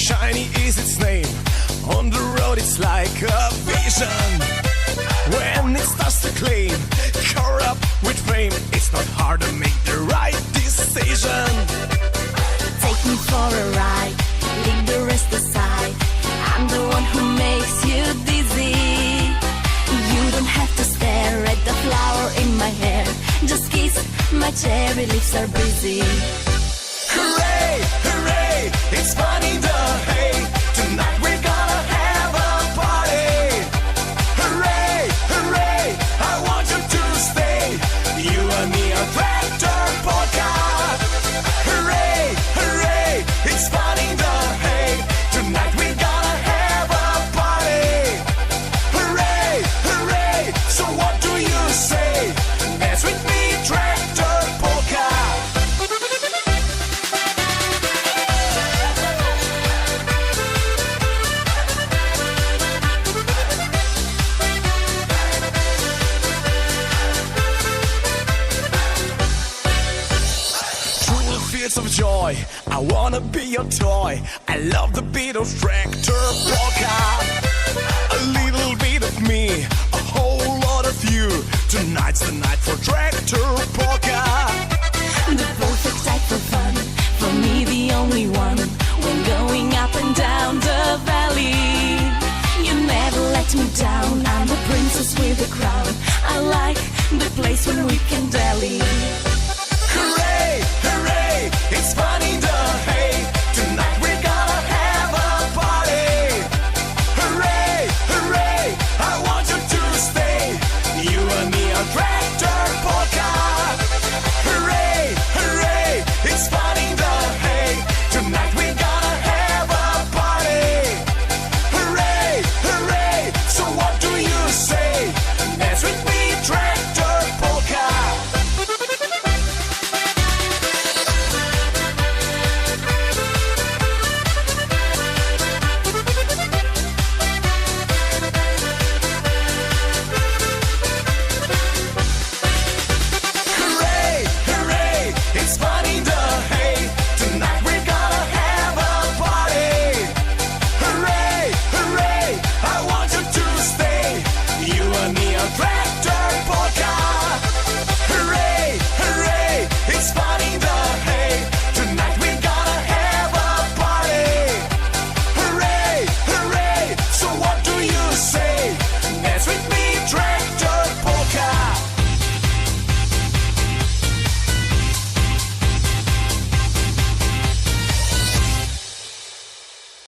Shiny is its name. On the road it's like a vision. When it starts to claim, corrupt with fame, it's not hard to make the right decision. Take me for a ride, leave the rest aside. I'm the one who makes you dizzy. You don't have to stare at the flower in my hair. Just kiss, my cherry lips are busy. Hooray, hooray, it's fun in the hay. Tonight we're gonna have a party. Hooray, hooray, I want you to stay. You and me are tractor polka. Hooray, hooray, it's fun in the hay. Tonight we're gonna have a party. Hooray, hooray, so what do you say? Dance with me, tractor polka. Fields of joy, I wanna be your toy. I love the beat of tractor polka. A little bit of me, a whole lot of you. Tonight's the night for tractor polka. The perfect type for fun, for me the only one. When going up and down the valley, you never let me down. I'm the princess with the crown. I like the place when we can dally. Hooray!